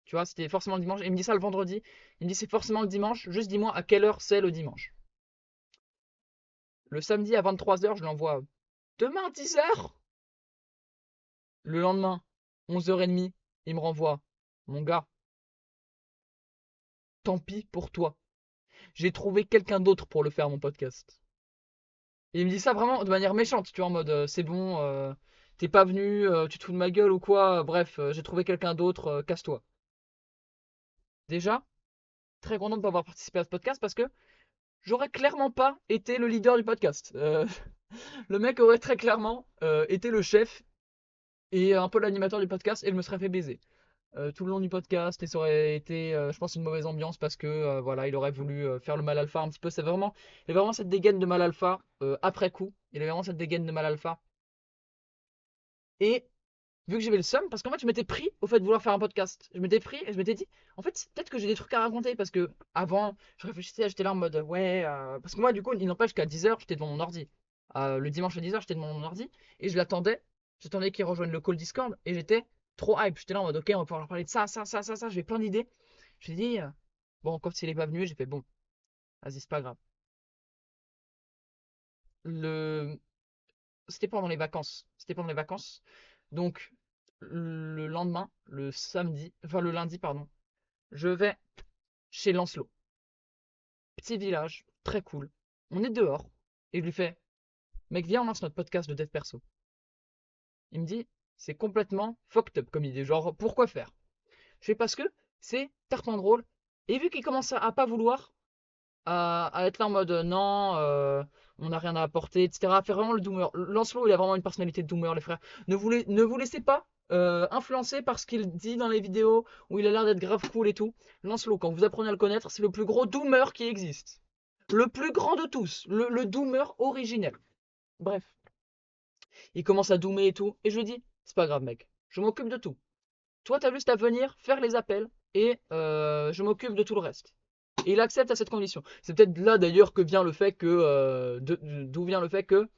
tu vois, c'était forcément le dimanche. Et il me dit ça le vendredi. Il me dit c'est forcément le dimanche. Juste dis-moi à quelle heure c'est le dimanche. Le samedi à 23h, je l'envoie demain 10h. Le lendemain, 11h30, il me renvoie. Mon gars, tant pis pour toi. J'ai trouvé quelqu'un d'autre pour le faire, mon podcast. Et il me dit ça vraiment de manière méchante, tu vois, en mode c'est bon, t'es pas venu, tu te fous de ma gueule ou quoi. Bref, j'ai trouvé quelqu'un d'autre, casse-toi. Déjà, très content de pas avoir participé à ce podcast parce que j'aurais clairement pas été le leader du podcast. Le mec aurait très clairement été le chef et un peu l'animateur du podcast et il me serait fait baiser. Tout le long du podcast et ça aurait été, je pense, une mauvaise ambiance parce que voilà, il aurait voulu faire le mal alpha un petit peu. Il a vraiment cette dégaine de mal alpha après coup. Il a vraiment cette dégaine de mal alpha. Et vu que j'avais le seum, parce qu'en fait, je m'étais pris au fait de vouloir faire un podcast. Je m'étais pris et je m'étais dit, en fait, peut-être que j'ai des trucs à raconter parce que avant, je réfléchissais, j'étais là en mode, ouais, parce que moi, du coup, il n'empêche qu'à 10h, j'étais devant mon ordi. Le dimanche à 10h, j'étais devant mon ordi et je l'attendais. J'attendais qu'il rejoigne le call Discord et j'étais trop hype. J'étais là en mode, ok, on va pouvoir leur parler de ça, ça, ça, ça, ça. J'ai plein d'idées. J'ai dit, bon, quand il est pas venu, j'ai fait, bon, vas-y, c'est pas grave. Le... C'était pendant les vacances. C'était pendant les vacances. Donc, le lendemain, le samedi, enfin le lundi, pardon, je vais chez Lancelot. Petit village, très cool. On est dehors. Et je lui fais, mec, viens, on lance notre podcast de dev perso. Il me dit, c'est complètement fucked up comme idée. Genre, pourquoi faire? Je fais parce que c'est tarpin drôle. Et vu qu'il commence à pas vouloir, à être là en mode non, on n'a rien à apporter, etc. À faire vraiment le doomer. Lancelot, il a vraiment une personnalité de doomer, les frères. Ne vous laissez pas influencer par ce qu'il dit dans les vidéos où il a l'air d'être grave cool et tout. Lancelot, quand vous apprenez à le connaître, c'est le plus gros doomer qui existe. Le plus grand de tous. Le doomer originel. Bref. Il commence à doomer et tout. Et je lui dis, c'est pas grave, mec. Je m'occupe de tout. Toi, t'as juste à venir faire les appels et je m'occupe de tout le reste. Et il accepte à cette condition. C'est peut-être là d'ailleurs que vient le fait que d'où vient le fait que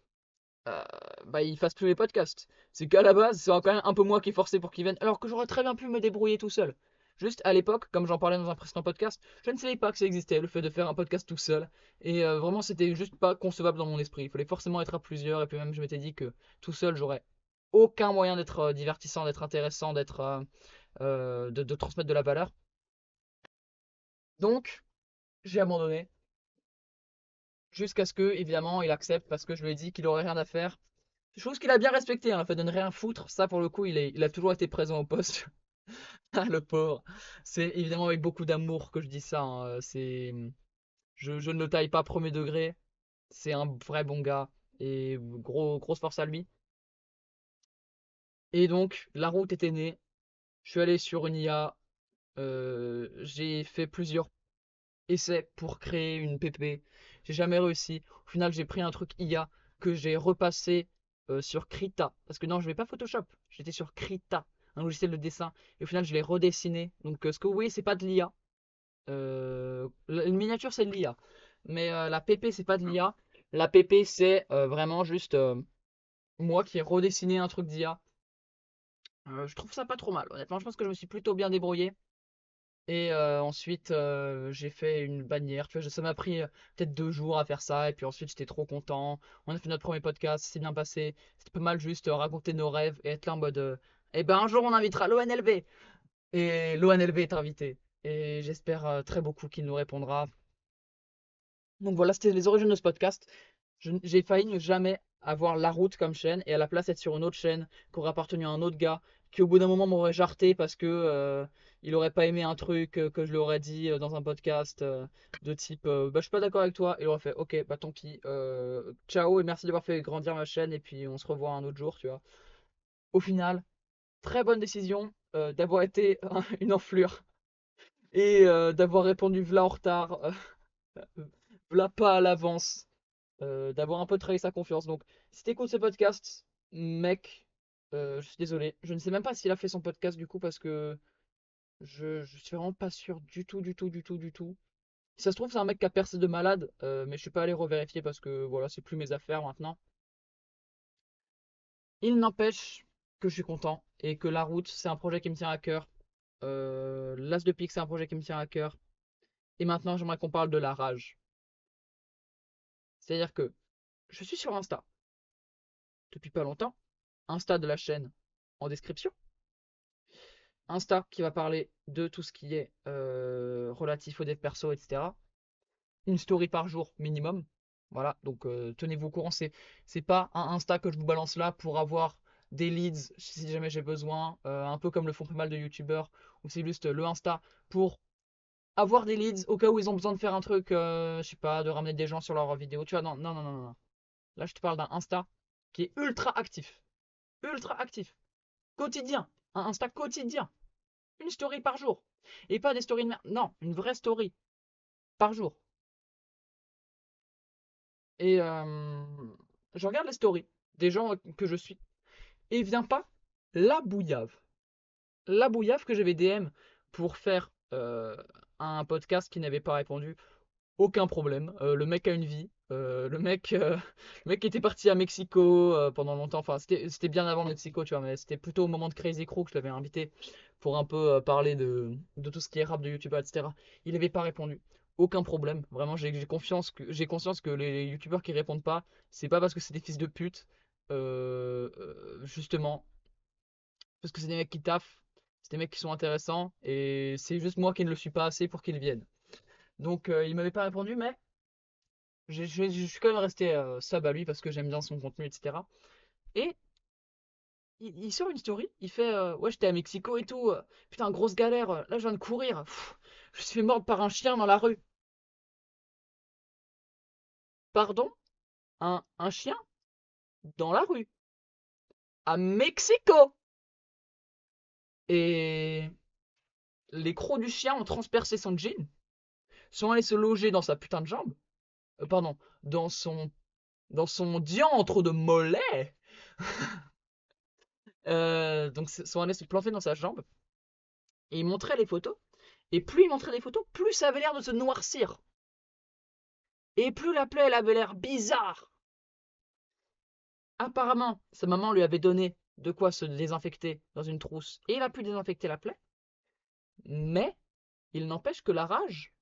euh, bah il fasse plus les podcasts. C'est qu'à la base, c'est quand même un peu moi qui est forcé pour qu'il vienne, alors que j'aurais très bien pu me débrouiller tout seul. Juste à l'époque, comme j'en parlais dans un précédent podcast, je ne savais pas que ça existait, le fait de faire un podcast tout seul. Et vraiment, c'était juste pas concevable dans mon esprit. Il fallait forcément être à plusieurs. Et puis même, je m'étais dit que tout seul, j'aurais aucun moyen d'être divertissant, d'être intéressant, de transmettre de la valeur. Donc, j'ai abandonné. Jusqu'à ce que, évidemment, il accepte parce que je lui ai dit qu'il aurait rien à faire. Chose qu'il a bien respectée, hein, le fait de ne rien foutre. Ça, pour le coup, il a toujours été présent au poste. Ah, le pauvre. C'est évidemment avec beaucoup d'amour que je dis ça, hein. Je ne le taille pas premier degré. C'est un vrai bon gars. Et grosse force à lui. Et donc, la route était née. Je suis allé sur une IA. J'ai fait plusieurs essais pour créer une PP. J'ai jamais réussi. Au final, j'ai pris un truc IA que j'ai repassé sur Krita. Parce que non, je vais pas Photoshop. J'étais sur Krita, un logiciel de dessin. Et au final, je l'ai redessiné. Donc, ce que vous voyez, c'est pas de l'IA. Une miniature, c'est de l'IA. Mais la PP, c'est pas de l'IA. La PP, c'est vraiment juste moi qui ai redessiné un truc d'IA. Je trouve ça pas trop mal. Honnêtement, je pense que je me suis plutôt bien débrouillé. Et ensuite, j'ai fait une bannière. Tu vois, ça m'a pris peut-être 2 jours à faire ça. Et puis ensuite, j'étais trop content. On a fait notre premier podcast, c'est bien passé. C'était pas mal juste raconter nos rêves et être là en mode eh ben un jour, on invitera l'ONLV. Et l'ONLV est invité. Et j'espère très beaucoup qu'il nous répondra. Donc voilà, c'était les origines de ce podcast. J'ai failli ne jamais avoir La Route comme chaîne et à la place être sur une autre chaîne qui aurait appartenu à un autre gars qui au bout d'un moment m'aurait jarté parce que il aurait pas aimé un truc que je lui aurais dit dans un podcast de type bah je suis pas d'accord avec toi et il aurait fait ok bah tant pis ciao et merci d'avoir fait grandir ma chaîne et puis on se revoit un autre jour tu vois. Au final, très bonne décision d'avoir été une enflure et d'avoir répondu v'là en retard v'là pas à l'avance d'avoir un peu trahi sa confiance. Donc, si t'écoutes ce podcast, mec, je suis désolé. Je ne sais même pas s'il a fait son podcast du coup parce que je suis vraiment pas sûr du tout, du tout, du tout, du tout. Si ça se trouve, c'est un mec qui a percé de malade, mais je suis pas allé revérifier parce que voilà, c'est plus mes affaires maintenant. Il n'empêche que je suis content et que la route, c'est un projet qui me tient à cœur. L'As de pique, c'est un projet qui me tient à cœur. Et maintenant, j'aimerais qu'on parle de la rage. C'est-à-dire que je suis sur Insta depuis pas longtemps. Insta de la chaîne en description. Insta qui va parler de tout ce qui est relatif au dev perso, etc. Une story par jour minimum. Voilà, donc tenez-vous au courant. C'est pas un Insta que je vous balance là pour avoir des leads si jamais j'ai besoin. Un peu comme le font pas mal de youtubeurs. Ou c'est juste le Insta pour avoir des leads au cas où ils ont besoin de faire un truc, je sais pas, de ramener des gens sur leur vidéo. Tu vois, non, non, non, non, non. Là, je te parle d'un Insta qui est ultra actif. Ultra actif. Quotidien. Un Insta quotidien. Une story par jour. Et pas des stories de merde. Non, une vraie story par jour. Et je regarde les stories des gens que je suis. Et il vient pas la bouillave. La bouillave que j'avais DM pour faire un podcast qui n'avait pas répondu. Aucun problème. Le mec a une vie. Le mec était parti à Mexico pendant longtemps. Enfin, c'était bien avant Mexico, tu vois, mais c'était plutôt au moment de Crazy Crew que je l'avais invité pour un peu parler de tout ce qui est rap de YouTuber, etc. Il n'avait pas répondu. Aucun problème. Vraiment, j'ai conscience que les YouTubeurs qui répondent pas, c'est pas parce que c'est des fils de pute, justement, parce que c'est des mecs qui taffent, c'est des mecs qui sont intéressants, et c'est juste moi qui ne le suis pas assez pour qu'ils viennent. Donc, il m'avait pas répondu, mais je suis quand même resté sub à lui parce que j'aime bien son contenu, etc. Et il sort une story, il fait ouais, j'étais à Mexico et tout, putain, grosse galère, là je viens de courir, pff, je me suis fait mordre par un chien dans la rue. Pardon? Un chien dans la rue, à Mexico! Et les crocs du chien ont transpercé son jean, sont allés se loger dans sa putain de jambe, pardon, dans son, dans son diantre de mollet, donc sont allés se planter dans sa jambe, et il montrait les photos. Et plus il montrait des photos, plus ça avait l'air de se noircir. Et plus la plaie, elle avait l'air bizarre. Apparemment, sa maman lui avait donné de quoi se désinfecter dans une trousse. Et il a pu désinfecter la plaie. Mais, il n'empêche que la rage,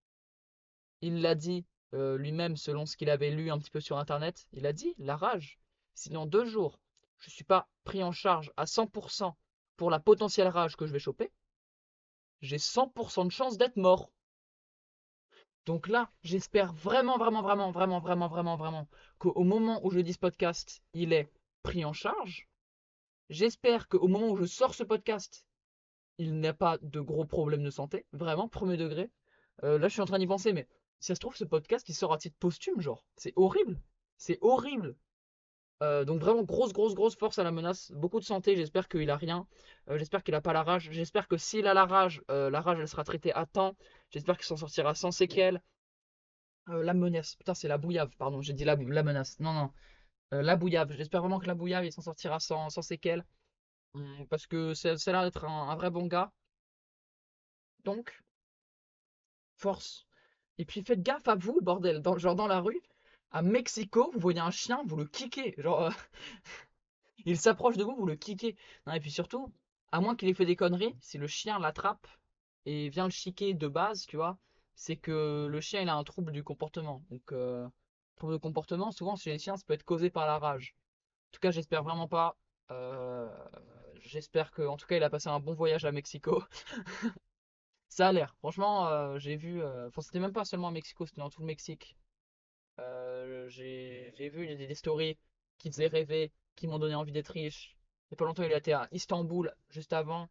il l'a dit lui-même selon ce qu'il avait lu un petit peu sur Internet, il a dit, la rage, si dans 2 jours, je ne suis pas pris en charge à 100% pour la potentielle rage que je vais choper, j'ai 100% de chance d'être mort. Donc là, j'espère vraiment, vraiment, vraiment, vraiment, vraiment, vraiment, vraiment qu'au moment où je dis ce podcast, il est pris en charge. J'espère qu'au moment où je sors ce podcast, il n'y a pas de gros problèmes de santé. Vraiment, premier degré. Là, je suis en train d'y penser, mais si ça se trouve, ce podcast, il sort à titre posthume, genre. C'est horrible. C'est horrible. Donc vraiment, grosse, grosse, grosse force à la menace. Beaucoup de santé, j'espère qu'il a rien. J'espère qu'il a pas la rage. J'espère que s'il a la rage, elle sera traitée à temps. J'espère qu'il s'en sortira sans séquelles. La menace, putain, c'est la bouillave, pardon, j'ai dit la menace. Non, non, la bouillave. J'espère vraiment que la bouillave, il s'en sortira sans séquelles. Parce que ça a l'air d'être un vrai bon gars. Donc, force. Et puis faites gaffe à vous, bordel. Genre dans la rue, à Mexico, vous voyez un chien, vous le kickez. Genre, il s'approche de vous, vous le kickez. Non, et puis surtout, à moins qu'il ait fait des conneries, si le chien l'attrape et vient le chiquer de base, tu vois, c'est que le chien il a un trouble du comportement. Donc, trouble de comportement, souvent chez les chiens, ça peut être causé par la rage. En tout cas, j'espère vraiment pas. Euh, J'espère que, en tout cas, il a passé un bon voyage à Mexico. Ça a l'air. Franchement, j'ai vu. Enfin, c'était même pas seulement à Mexico, c'était dans tout le Mexique. J'ai vu des stories qui faisaient rêver, qui m'ont donné envie d'être riche. Il y a pas longtemps, il était à Istanbul, juste avant.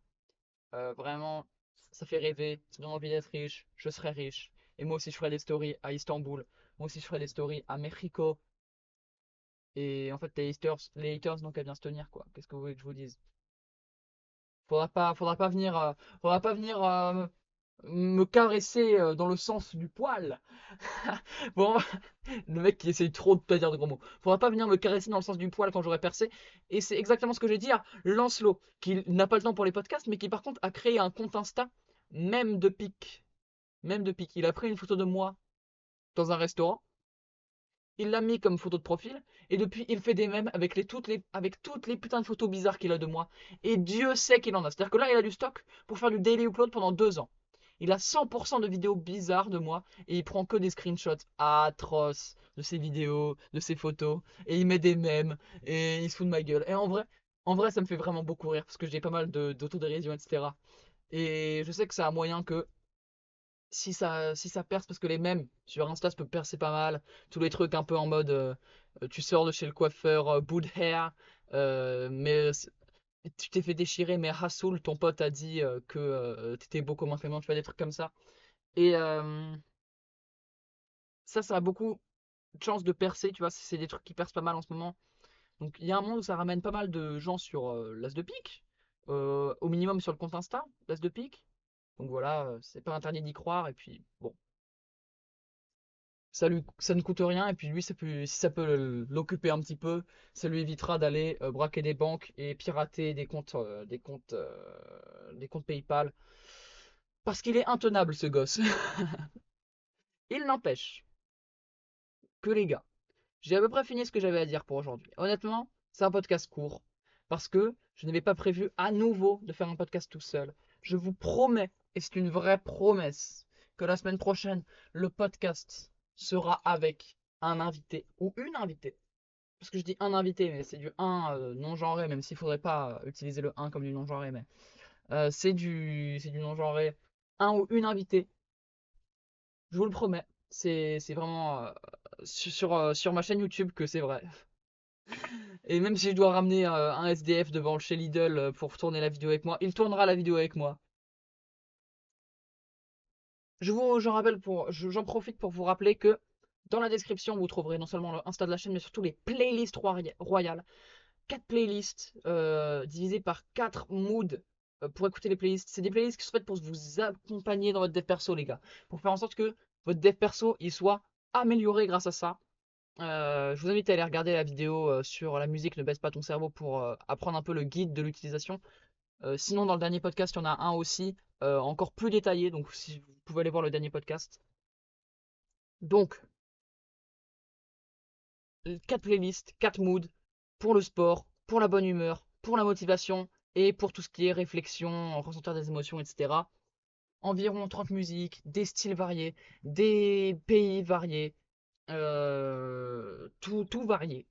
Vraiment, ça fait rêver, ça donne envie d'être riche. Je serai riche. Et moi aussi, je ferai des stories à Istanbul. Moi aussi, je ferai des stories à Mexico. Et en fait, les haters n'ont qu'à bien se tenir, quoi. Qu'est-ce que vous voulez que je vous dise? Faudra pas venir, me caresser dans le sens du poil. Bon, le mec qui essaye trop de pas dire de gros mots. Faudra pas venir me caresser dans le sens du poil quand j'aurai percé. Et c'est exactement ce que j'ai dit à Lancelot, qui n'a pas le temps pour les podcasts, mais qui par contre a créé un compte Insta, même de pique. Même de pique. Il a pris une photo de moi dans un restaurant. Il l'a mis comme photo de profil. Et depuis, il fait des mèmes avec toutes les putains de photos bizarres qu'il a de moi. Et Dieu sait qu'il en a. C'est-à-dire que là, il a du stock pour faire du daily upload pendant 2 ans. Il a 100% de vidéos bizarres de moi. Et il prend que des screenshots atroces de ses vidéos, de ses photos. Et il met des mèmes. Et il se fout de ma gueule. Et en vrai, ça me fait vraiment beaucoup rire. Parce que j'ai pas mal d'autodérision, etc. Et je sais que c'est un moyen que si ça perce, parce que les mêmes sur Insta, ça peut percer pas mal. Tous les trucs un peu en mode tu sors de chez le coiffeur, good hair, mais tu t'es fait déchirer, mais Hassoul, ton pote, a dit que t'étais beau comme un clément, tu vois, des trucs comme ça. Et ça a beaucoup de chances de percer, tu vois, c'est des trucs qui percent pas mal en ce moment. Donc il y a un monde où ça ramène pas mal de gens sur l'As de pique, au minimum sur le compte Insta, l'As de pique. Donc voilà, c'est pas interdit d'y croire, et puis bon. Ça ne coûte rien et puis lui, si ça peut l'occuper un petit peu, ça lui évitera d'aller braquer des banques et pirater des comptes PayPal. Parce qu'il est intenable, ce gosse. Il n'empêche que les gars, j'ai à peu près fini ce que j'avais à dire pour aujourd'hui. Honnêtement, c'est un podcast court parce que je n'avais pas prévu à nouveau de faire un podcast tout seul. Je vous promets, et c'est une vraie promesse, que la semaine prochaine, le podcast sera avec un invité ou une invitée. Parce que je dis un invité, mais c'est du un non-genré, même s'il faudrait pas utiliser le un comme du non-genré, mais c'est du non-genré. Un ou une invitée, je vous le promets. C'est vraiment sur ma chaîne YouTube que c'est vrai. Et même si je dois ramener un SDF devant chez Lidl pour tourner la vidéo avec moi, il tournera la vidéo avec moi. J'en profite pour vous rappeler que dans la description, vous trouverez non seulement le Insta de la chaîne, mais surtout les playlists royales. 4 playlists divisées par 4 moods pour écouter les playlists. C'est des playlists qui sont faites pour vous accompagner dans votre dev perso, les gars. Pour faire en sorte que votre dev perso il soit amélioré grâce à ça. Je vous invite à aller regarder la vidéo sur la musique Ne baisse pas ton cerveau pour apprendre un peu le guide de l'utilisation. Sinon, dans le dernier podcast, il y en a un aussi encore plus détaillé. Donc, si vous pouvez aller voir le dernier podcast. Donc, 4 playlists, 4 moods pour le sport, pour la bonne humeur, pour la motivation et pour tout ce qui est réflexion, ressentir des émotions, etc. Environ 30 musiques, des styles variés, des pays variés, tout varié.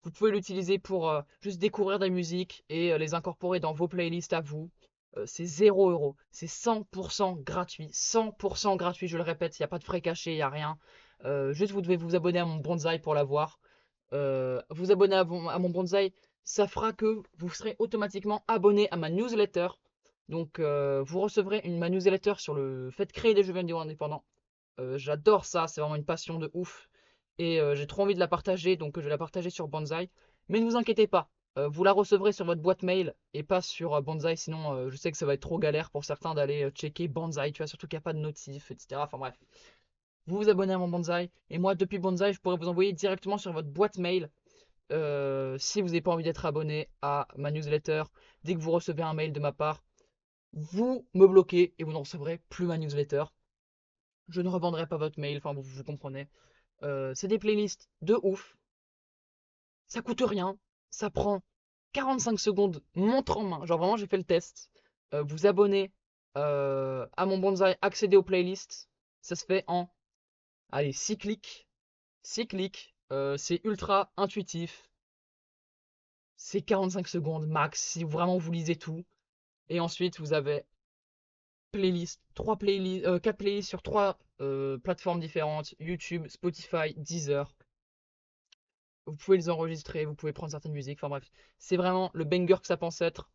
Vous pouvez l'utiliser pour juste découvrir des musiques et les incorporer dans vos playlists à vous. C'est 0 €. C'est 100% gratuit. 100% gratuit, je le répète, il n'y a pas de frais cachés, il n'y a rien. Juste, vous devez vous abonner à mon bonsaï pour l'avoir. Vous abonner à mon bonsaï, ça fera que vous serez automatiquement abonné à ma newsletter. Donc, vous recevrez ma newsletter sur le fait de créer des jeux vidéo indépendants. J'adore ça, c'est vraiment une passion de ouf. Et j'ai trop envie de la partager, donc je vais la partager sur Banzai. Mais ne vous inquiétez pas, vous la recevrez sur votre boîte mail et pas sur Banzai, sinon je sais que ça va être trop galère pour certains d'aller checker Banzai, tu vois, surtout qu'il n'y a pas de notif, etc. Enfin bref. Vous vous abonnez à mon Banzai, et moi depuis Banzai, je pourrais vous envoyer directement sur votre boîte mail si vous n'avez pas envie d'être abonné à ma newsletter. Dès que vous recevez un mail de ma part, vous me bloquez et vous ne recevrez plus ma newsletter. Je ne revendrai pas votre mail, enfin vous comprenez. C'est des playlists de ouf. Ça coûte rien. Ça prend 45 secondes, montre en main. Genre vraiment, j'ai fait le test. Vous abonnez à mon bonsaï, accéder aux playlists. Ça se fait en, allez, 6 clics. 6 clics. C'est ultra intuitif. C'est 45 secondes max si vraiment vous lisez tout. Et ensuite, vous avez playlists, 4 playlists sur 3 plateformes différentes, YouTube, Spotify, Deezer. Vous pouvez les enregistrer, vous pouvez prendre certaines musiques, enfin bref. C'est vraiment le banger que ça pense être.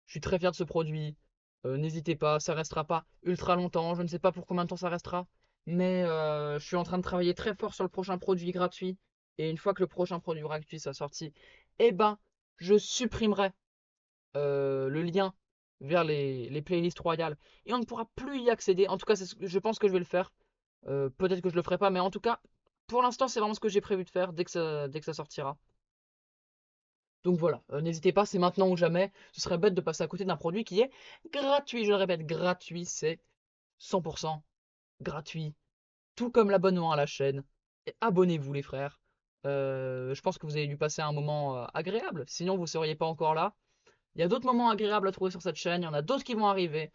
Je suis très fier de ce produit. N'hésitez pas, ça restera pas ultra longtemps. Je ne sais pas pour combien de temps ça restera. Mais je suis en train de travailler très fort sur le prochain produit gratuit. Et une fois que le prochain produit gratuit sera sorti, eh ben, je supprimerai le lien vers les playlists royales. Et on ne pourra plus y accéder. En tout cas, je pense que je vais le faire. Peut-être que je le ferai pas, mais en tout cas, pour l'instant, c'est vraiment ce que j'ai prévu de faire dès que ça sortira. Donc voilà, n'hésitez pas, c'est maintenant ou jamais. Ce serait bête de passer à côté d'un produit qui est gratuit. Je le répète, gratuit, c'est 100% gratuit. tout comme l'abonnement à la chaîne. Et abonnez-vous les frères. Je pense que vous avez dû passer un moment agréable, sinon vous ne seriez pas encore là. Il y a d'autres moments agréables à trouver sur cette chaîne, il y en a d'autres qui vont arriver.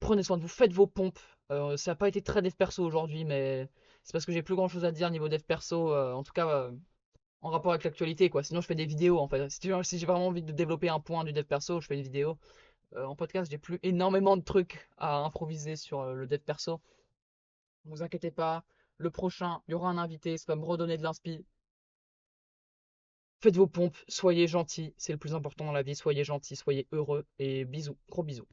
Prenez soin de vous, faites vos pompes. Ça n'a pas été très dev perso aujourd'hui, mais c'est parce que j'ai plus grand chose à dire niveau dev perso, en tout cas en rapport avec l'actualité quoi. Sinon je fais des vidéos en fait. Si j'ai vraiment envie de développer un point du dev perso, je fais une vidéo. En podcast, j'ai plus énormément de trucs à improviser sur le dev perso. Ne vous inquiétez pas, le prochain, il y aura un invité, ça va me redonner de l'inspi. Faites vos pompes, soyez gentils, c'est le plus important dans la vie, soyez gentils, soyez heureux et bisous, gros bisous.